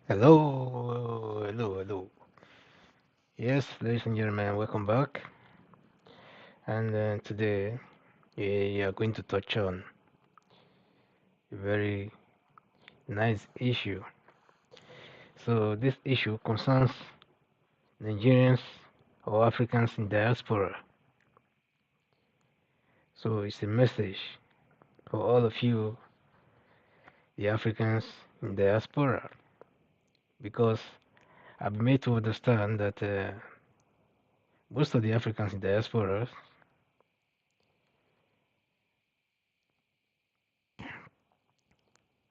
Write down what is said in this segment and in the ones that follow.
Hello, hello, hello. Yes, ladies and gentlemen, welcome back. And today we are going to touch on a very nice issue. So this issue concerns Nigerians or Africans in diaspora. So it's a message for all of you, the Africans in diaspora, because I've been made to understand that most of the Africans in diaspora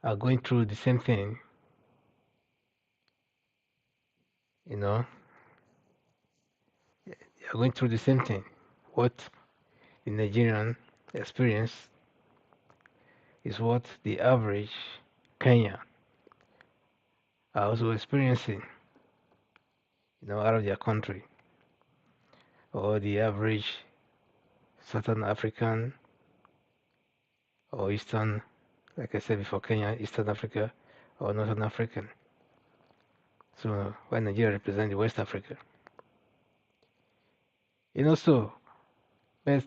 are going through the same thing, you know, they are going through the same thing. What the Nigerian experience is what the average Kenyan are also experiencing, out of their country, or the average Southern African or Eastern, like I said before, Kenya, Eastern Africa, or Northern African. So when Nigeria represents West Africa, so but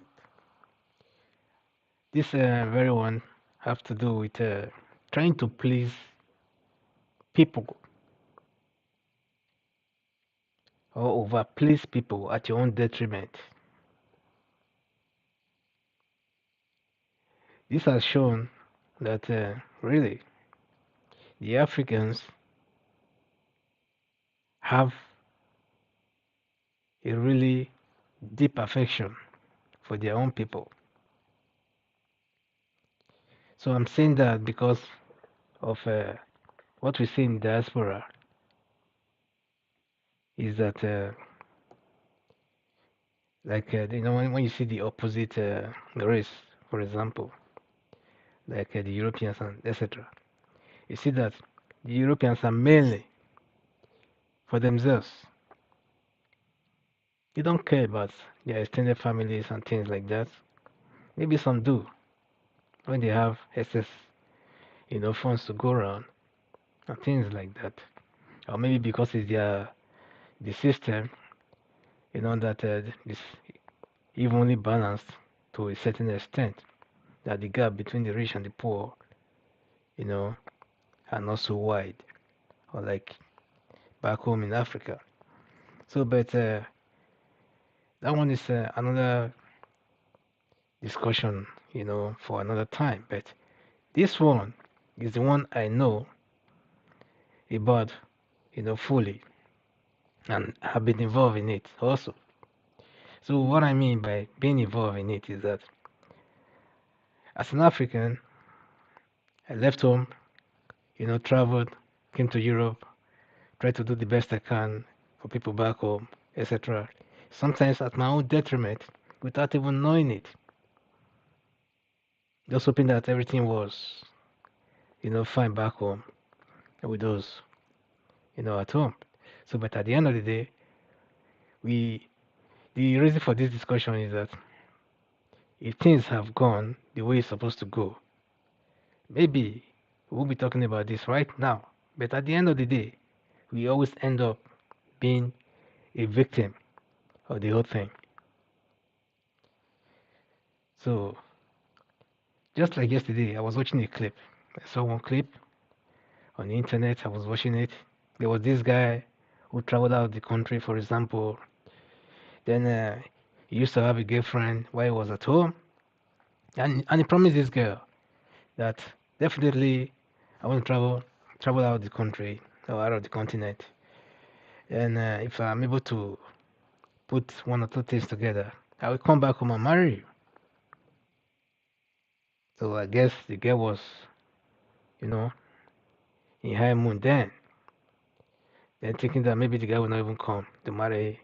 this very one have to do with trying to please people or over please people at your own detriment. This has shown that really the Africans have a really deep affection for their own people. So I'm saying that because of what we see in diaspora is that, like, when you see the opposite race, for example, like the Europeans and etc., you see that the Europeans are mainly for themselves. They don't care about their extended families and things like that. Maybe some do when they have excess, funds to go around and things like that. Or maybe because it's the system, that is evenly balanced to a certain extent, that the gap between the rich and the poor, you know, are not so wide, or like back home in Africa. So, but that one is another discussion, for another time. But this one is the one I know about, fully, and have been involved in it also. So, what I mean by being involved in it is that as an African, I left home, traveled, came to Europe, tried to do the best I can for people back home, etc. Sometimes at my own detriment, without even knowing it. Just hoping that everything was, fine back home with those, at home. So, but at the end of the day, we, the reason for this discussion is that if things have gone the way it's supposed to go, maybe we'll be talking about this right now. But at the end of the day, we always end up being a victim of the whole thing. So, just like yesterday, I was watching a clip. I saw one clip on the internet. I was watching it. There was this guy who traveled out of the country, for example. Then he used to have a girlfriend while he was at home, and he promised this girl that definitely I want to travel out of the country or out of the continent. And if I'm able to put one or two things together, I will come back home and marry you. So I guess the girl was, you know, in high moon then thinking that maybe the guy will not even come to marry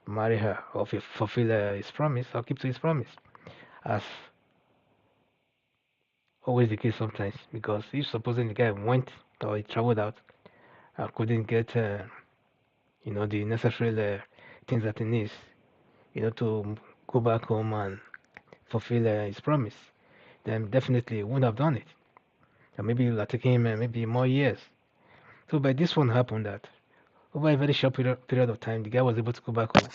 her or fulfill his promise or keep to his promise, as always the case sometimes. Because if supposing the guy went or he traveled out and couldn't get, the necessary things that he needs, to go back home and fulfill his promise, then definitely he wouldn't have done it. And maybe it would have taken him maybe more years So by this one happened that over a very short period of time, the guy was able to go back home.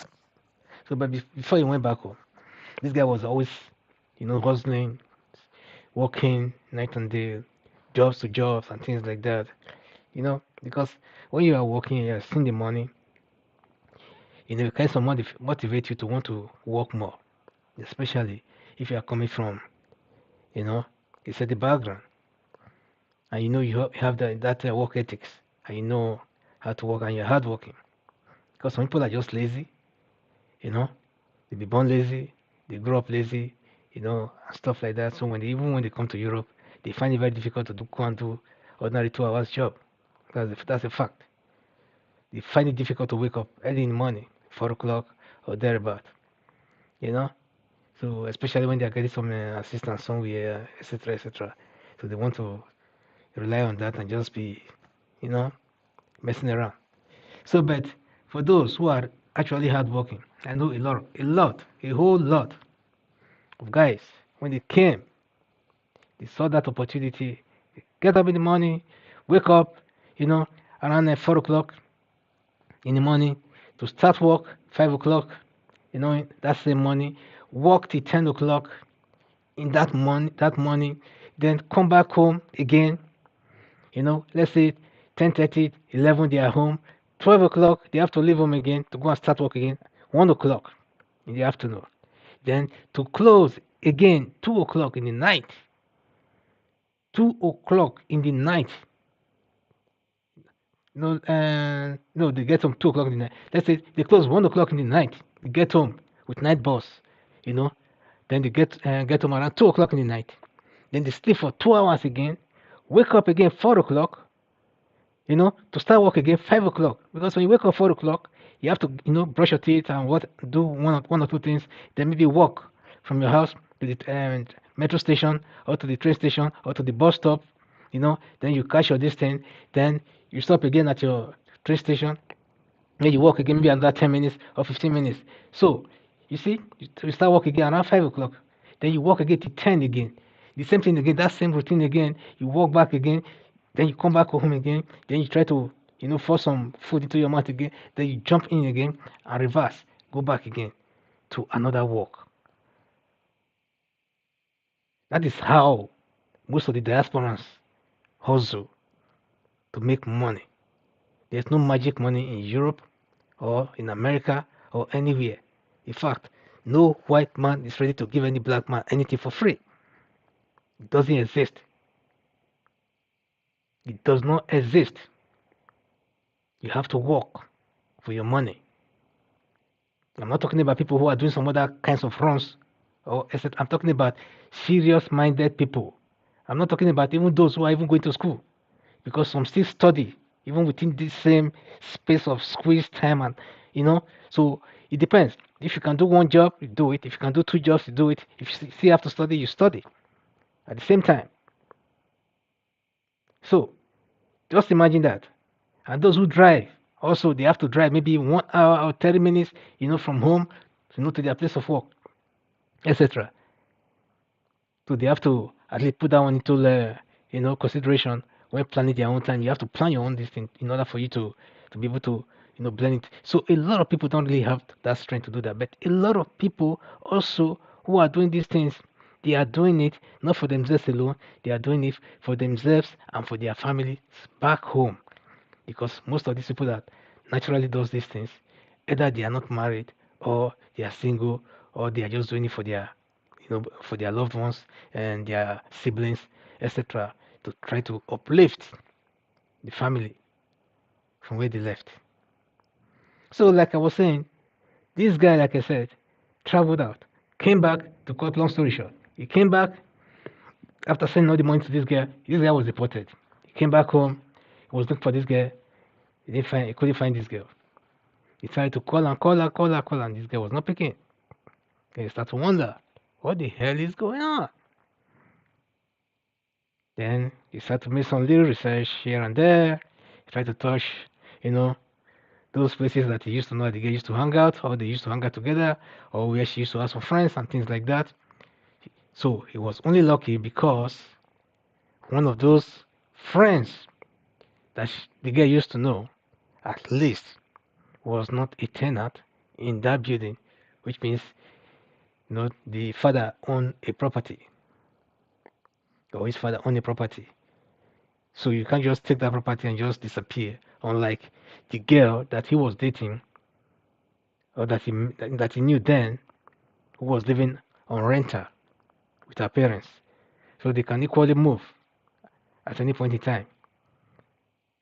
So but before he went back home, this guy was always, hustling, working night and day, jobs to jobs and things like that. Because when you are working, you are seeing the money, it kind of motivate you to want to work more, especially if you are coming from, you know, a certain background, and you have that work ethics, and you know how to work, and you're hardworking. Because some people are just lazy, you know, they be born lazy, they grow up lazy, and stuff like that. So even when they come to Europe, they find it very difficult to go and do ordinary 2 hours job. That's a fact. They find it difficult to wake up early in the morning, 4 o'clock or thereabout. You know, so especially when they are getting some assistance somewhere, etc., etc. So they want to rely on that and just be, you know, messing around. So, but for those who are actually hardworking, I know a whole lot of guys when they came, they saw that opportunity, get up in the morning, wake up, you know, around 4 o'clock in the morning to start work 5 o'clock, that same morning, work till 10 o'clock in that morning, then come back home again, let's say 10:30, 11 they are home, 12 o'clock they have to leave home again to go and start work again, 1 o'clock in the afternoon, then to close again 2 o'clock in the night, 2 o'clock in the night. No, they get home 2 o'clock in the night. Let's say they close 1 o'clock in the night. They get home with night bus, you know. Then they get home around 2 o'clock in the night. Then they sleep for 2 hours again. Wake up again 4 o'clock, to start work again 5 o'clock. Because when you wake up 4 o'clock, you have to, brush your teeth and do one or two things. Then maybe walk from your house to the metro station or to the train station or to the bus stop. Then you catch your distance. Then you stop again at your train station. Then you walk again maybe another 10 minutes or 15 minutes. So you see, you start walk again around 5 o'clock. Then you walk again to 10 again. The same thing again, that same routine again. You walk back again. Then you come back home again. Then you try to, force some food into your mouth again. Then you jump in again and reverse. Go back again to another walk. That is how most of the diasporans hustle to make money. There's no magic money in Europe or in America or anywhere. In fact, no white man is ready to give any black man anything for free. It doesn't exist. It does not exist. You have to work for your money. I'm not talking about people who are doing some other kinds of runs or etc. I'm talking about serious minded people. I'm not talking about even those who are even going to school, because some still study even within this same space of squeeze time, and so it depends. If you can do one job, you do it. If you can do two jobs, you do it. If you still have to study, you study at the same time. So just imagine that. And those who drive also, they have to drive maybe 1 hour or 30 minutes, from home, to their place of work, etc. So they have to at least put that one into consideration when planning their own time. You have to plan your own distance in order for you to be able to blend it. So a lot of people don't really have that strength to do that. But a lot of people also who are doing these things, they are doing it not for themselves alone. They are doing it for themselves and for their families back home. Because most of these people that naturally does these things, either they are not married or they are single or they are just doing it for their loved ones and their siblings, etc., to try to uplift the family from where they left. So, like I was saying, this guy, like I said, traveled out, came back. To cut long story short, he came back after sending all the money to this guy. This guy was deported. He came back home. He was looking for this girl. He couldn't find this girl. He tried to call and call her, call her, call her, and this girl was not picking. Then he started to wonder, what the hell is going on? Then he started to make some little research here and there. He tried to touch, you know, those places that he used to know that the girl used to hang out, or they used to hang out together, or where she used to have some friends and things like that. So he was only lucky because one of those friends that the girl used to know at least was not a tenant in that building, which means the father owned a property or his father owned a property. So you can't just take that property and just disappear. Unlike the girl that he was dating or that he knew then, who was living on rental with her parents, so they can equally move at any point in time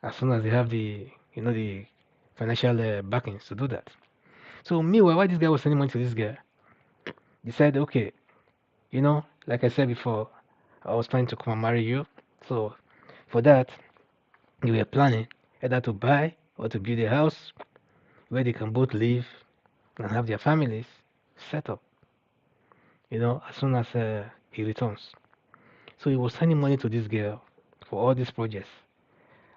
as soon as they have the financial backings to do that. So meanwhile, while this guy was sending money to this girl, decided, okay, like I said before, I was planning to come and marry you. So for that, they were planning either to buy or to build a house where they can both live and have their families set up, as soon as he returns. So he was sending money to this girl for all these projects.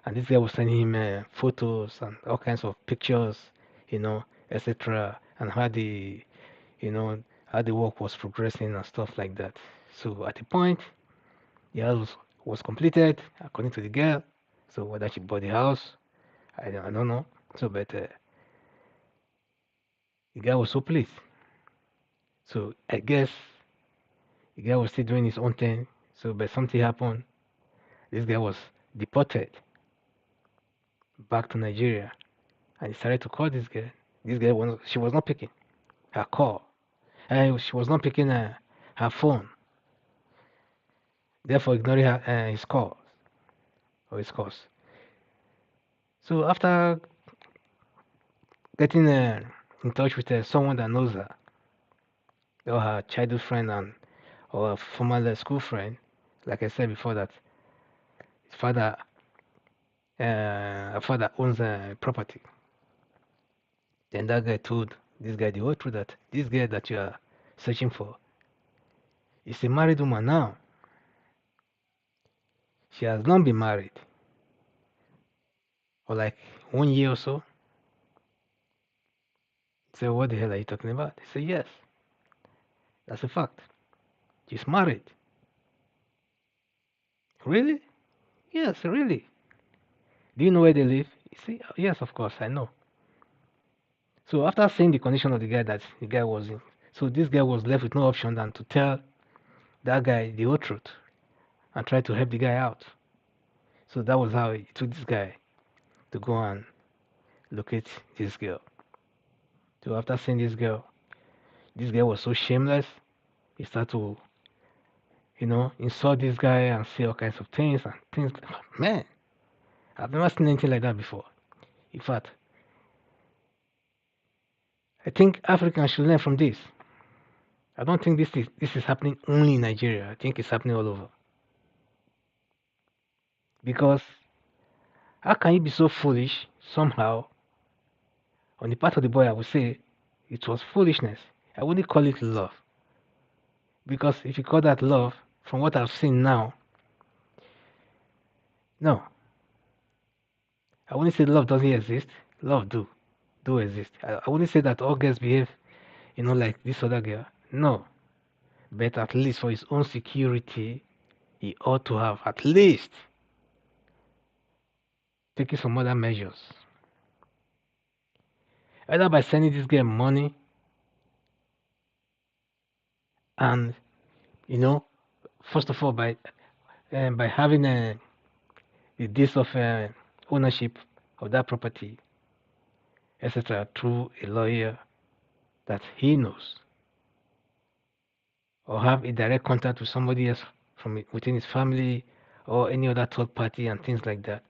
And this guy was sending him photos and all kinds of pictures, etc. And you know, how the work was progressing and stuff like that. So at the point, the house was completed according to the girl. So whether she bought the house, I don't know. So, but the guy was so pleased. So I guess the guy was still doing his own thing. So, but something happened. This guy was deported back to Nigeria, and he started to call this girl. This girl she was not picking her call. She was not picking her phone, therefore ignoring his call or his calls. So after getting in touch with someone that knows her, or her childhood friend or a former school friend, like I said before, that his father, her father owns a property. Then that guy told this guy the whole truth that this girl that you are searching for is a married woman now. She has not been married for like 1 year or so. So what the hell are you talking about? They say yes, that's a fact. She's married. Really? Yes, really. Do you know where they live? You see, yes, of course, I know. So after seeing the condition of the guy that the guy was in, so this guy was left with no option than to tell that guy the whole truth and try to help the guy out. So that was how it took this guy to go and locate this girl. So after seeing this girl was so shameless. He started to, insult this guy and say all kinds of things and things. Man, I've never seen anything like that before. In fact, I think Africans should learn from this. I don't think this is happening only in Nigeria. I think it's happening all over. Because how can you be so foolish somehow? On the part of the boy, I would say it was foolishness. I wouldn't call it love. Because if you call that love, from what I've seen now, no. I wouldn't say love doesn't exist. Love do exist. I wouldn't say that all girls behave, like this other girl. No. But at least for his own security, he ought to have at least taken some other measures. Either by sending this girl money and, you know, first of all by having the days of ownership of that property, etc., through a lawyer that he knows, or have a direct contact with somebody else from within his family or any other third party and things like that.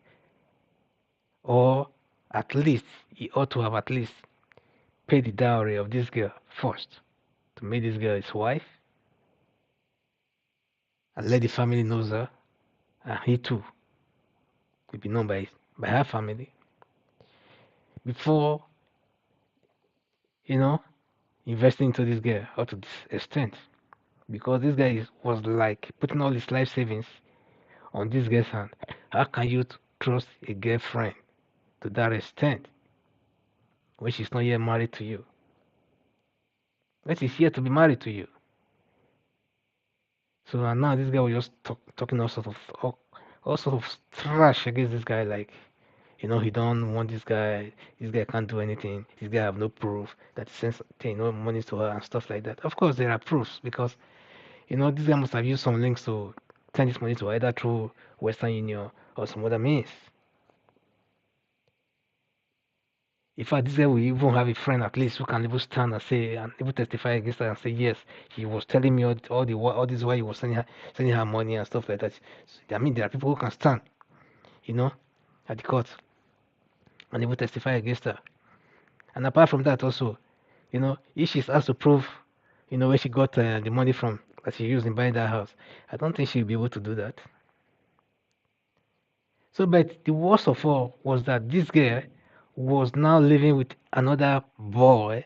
Or at least he ought to have at least paid the dowry of this girl first to make this girl his wife and let the family knows her, and he too will be known by her family before you know investing into this girl up to this extent, because this guy was like putting all his life savings on this girl's hand. How can you trust a girlfriend to that extent when she's not yet married to you? When she's yet to be married to you. So and now this guy was just talking all sorts of trash against this guy, like He don't want this guy. This guy can't do anything. This guy have no proof that he sends money to her and stuff like that. Of course, there are proofs because this guy must have used some links to send this money to her, either through Western Union or some other means. In fact, this guy will even have a friend at least who can even stand and say and even testify against her and say yes, he was telling me all this while he was sending her money and stuff like that. So, I mean, there are people who can stand, you know, at the court and even testify against her. And apart from that, also, if she's asked to prove, where she got the money from that she used in buying that house, I don't think she'll be able to do that. So, but the worst of all was that this girl was now living with another boy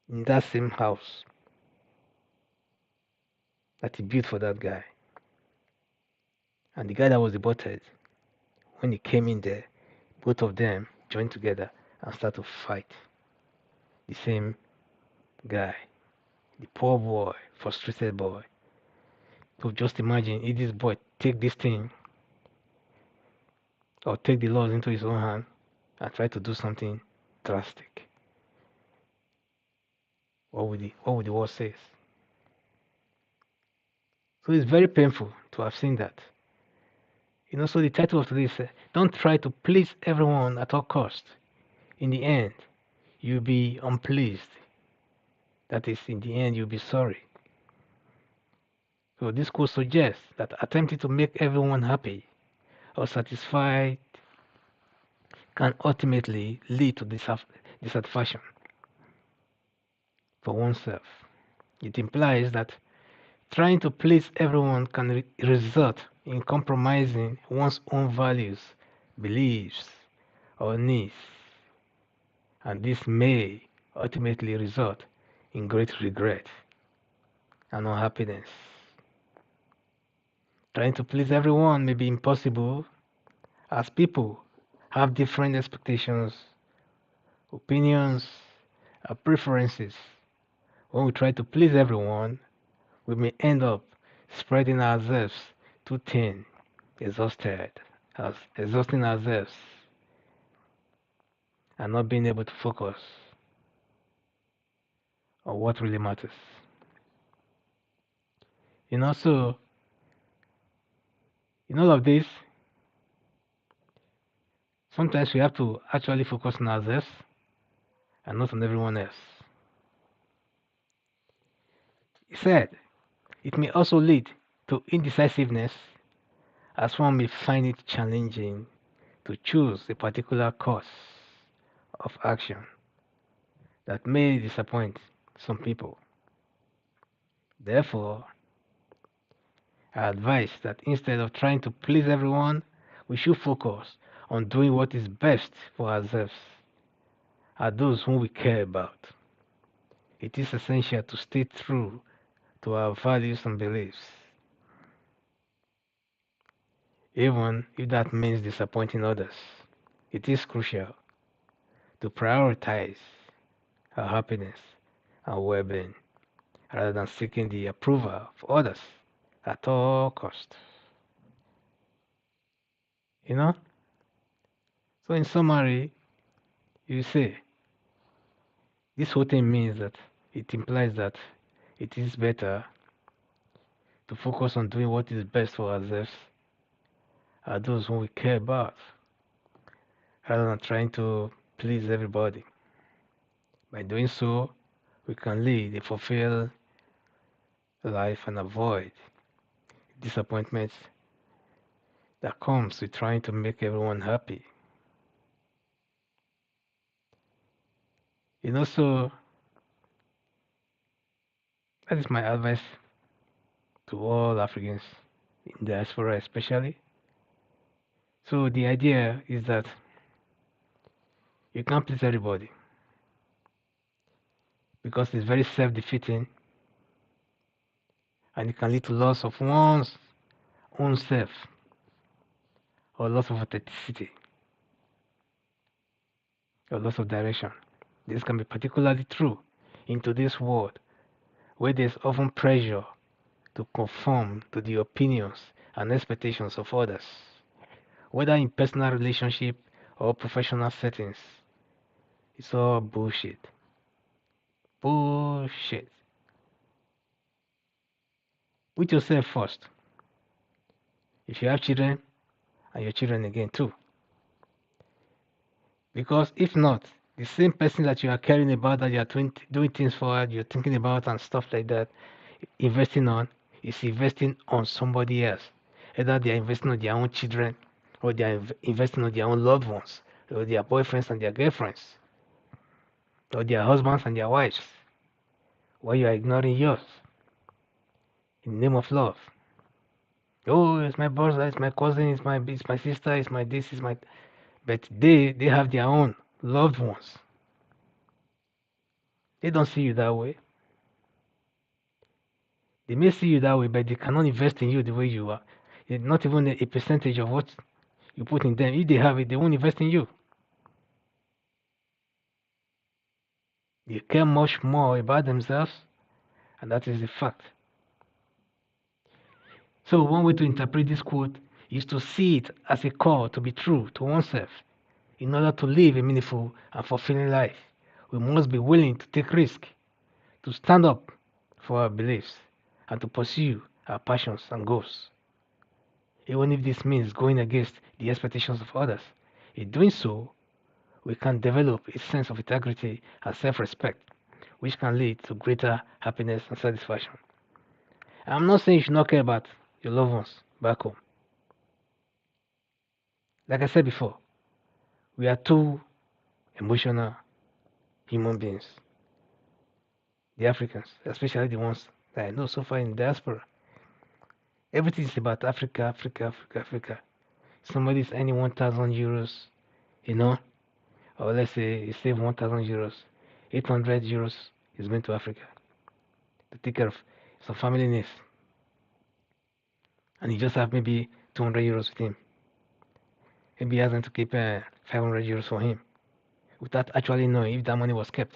in that same house that he built for that guy. And the guy that was deported, when he came in there, both of them joined together and started to fight the same guy, the poor boy, frustrated boy. So just imagine if this boy take this thing or take the laws into his own hand and try to do something drastic. What would the world say? So it's very painful to have seen that. So the title of today is Don't Try to Please Everyone at All Costs. In the end, you'll be unpleased. That is, in the end, you'll be sorry. So this could suggest that attempting to make everyone happy or satisfied can ultimately lead to dissatisfaction for oneself. It implies that trying to please everyone can result in compromising one's own values, beliefs, or needs, and this may ultimately result in great regret and unhappiness. Trying to please everyone may be impossible as people have different expectations, opinions, and preferences. When we try to please everyone, we may end up spreading ourselves too thin, exhausted, exhausting ourselves, and not being able to focus on what really matters. So in all of this, sometimes we have to actually focus on ourselves and not on everyone else. He said it may also lead to indecisiveness as one may find it challenging to choose a particular course of action that may disappoint some people. Therefore, I advise that instead of trying to please everyone, we should focus on doing what is best for ourselves and those whom we care about. It is essential to stay true to our values and beliefs, even if that means disappointing others. It is crucial to prioritize our happiness and well-being rather than seeking the approval of others at all costs. You know? So in summary, you say this whole thing means that it implies that it is better to focus on doing what is best for ourselves and those whom we care about rather than trying to please everybody. By doing so, we can lead a fulfilled life and avoid disappointments that comes with trying to make everyone happy. So that is my advice to all Africans in diaspora especially. So the idea is that you can't please everybody because it's very self-defeating and it can lead to loss of one's own self or loss of authenticity or loss of direction. This can be particularly true in today's world where there's often pressure to conform to the opinions and expectations of others. whether in personal relationship or professional settings. It's all bullshit. Bullshit. With yourself first. If you have children, and your children again too. Because if not, the same person that you are caring about, that you are doing things for, you're thinking about and stuff like that, investing on, is investing on somebody else. Either they are investing on their own children, or they are investing on their own loved ones, or their boyfriends and their girlfriends, or their husbands and their wives, while you are ignoring yours in the name of love. Oh, it's my brother, it's my cousin, it's my sister, it's my this, it's my. But they have their own loved ones. They don't see you that way. They may see you that way, but they cannot invest in you the way you are. It's not even a percentage of what you put in them. If they have it, they won't invest in you. They care much more about themselves, and that is the fact. So one way to interpret this quote is to see it as a call to be true to oneself. In order to live a meaningful and fulfilling life, we must be willing to take risks, to stand up for our beliefs, and to pursue our passions and goals. Even if this means going against the expectations of others. In doing so, we can develop a sense of integrity and self respect, which can lead to greater happiness and satisfaction. I'm not saying you should not care about your loved ones back home. Like I said before, we are two emotional human beings, the Africans, especially the ones that I know so far in diaspora. Everything is about Africa, Africa, Africa, Africa. Somebody's earning 1,000 euros, you know, or let's say you save 1,000 euros, 800 euros is going to Africa to take care of some family needs. And he just have maybe 200 euros with him. Maybe he has to keep 500 euros for him without actually knowing if that money was kept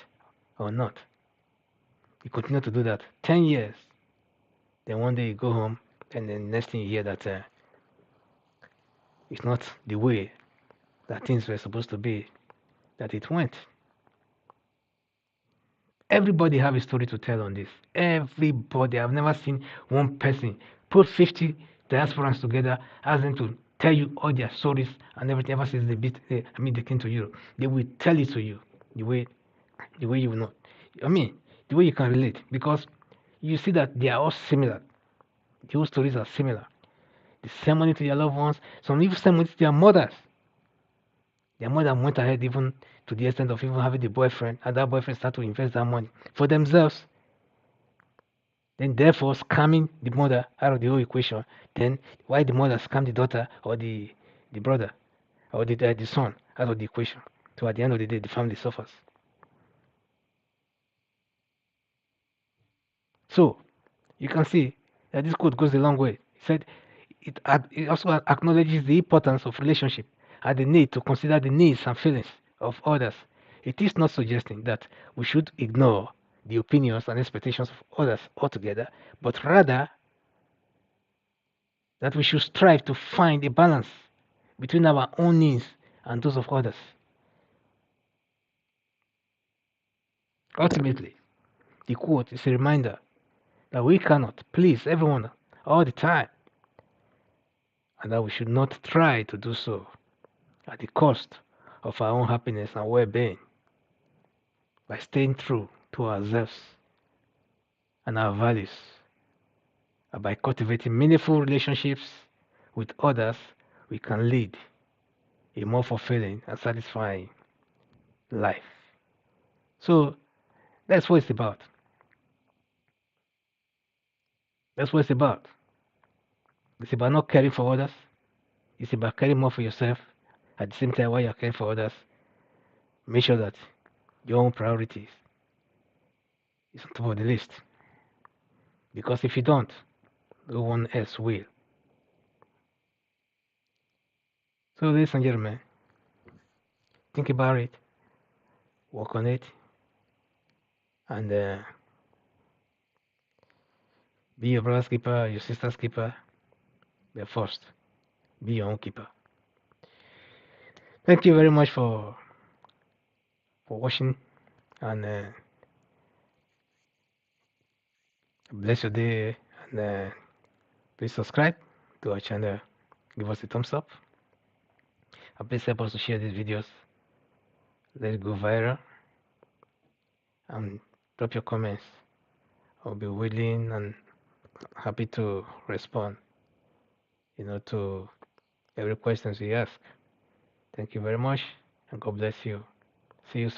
or not. He continued to do that 10 years. Then one day you go home, and then next thing you hear that it's not the way that things were supposed to be, that it went. Everybody have a story to tell on this. Everybody. I've never seen one person put 50 diasporans together, ask them to tell you all their stories and everything ever since they came to Europe. They will tell it to you the way you will know. The way you can relate, because you see that they are all similar. The whole stories are similar. They send money to their loved ones. Some even send money to their mothers. Their mother went ahead even to the extent of even having the boyfriend, and that boyfriend started to invest that money for themselves. Then therefore scamming the mother out of the whole equation. Then why the mother scam the daughter or the brother or the son out of the equation? So at the end of the day, the family suffers. So you can see that this quote goes a long way. He said it also acknowledges the importance of relationship and the need to consider the needs and feelings of others. It is not suggesting that we should ignore the opinions and expectations of others altogether, but rather that we should strive to find a balance between our own needs and those of others. Ultimately, the quote is a reminder that we cannot please everyone all the time, and that we should not try to do so at the cost of our own happiness and well being, by staying true to ourselves and our values, and by cultivating meaningful relationships with others. We can lead a more fulfilling and satisfying life. So that's what it's about. That's what it's about. It's about not caring for others. It's about caring more for yourself. At the same time, while you're caring for others, make sure that your own priorities is on top of the list. Because if you don't, no one else will. So, ladies and gentlemen, think about it, work on it, and be your brother's keeper, your sister's keeper, but first, be your own keeper. Thank you very much for watching, and bless your day, and please subscribe to our channel. Give us a thumbs up, and please help us to share these videos. Let it go viral, and drop your comments. I'll be willing and happy to respond, to every questions you ask. Thank you very much, and God bless you. See you soon.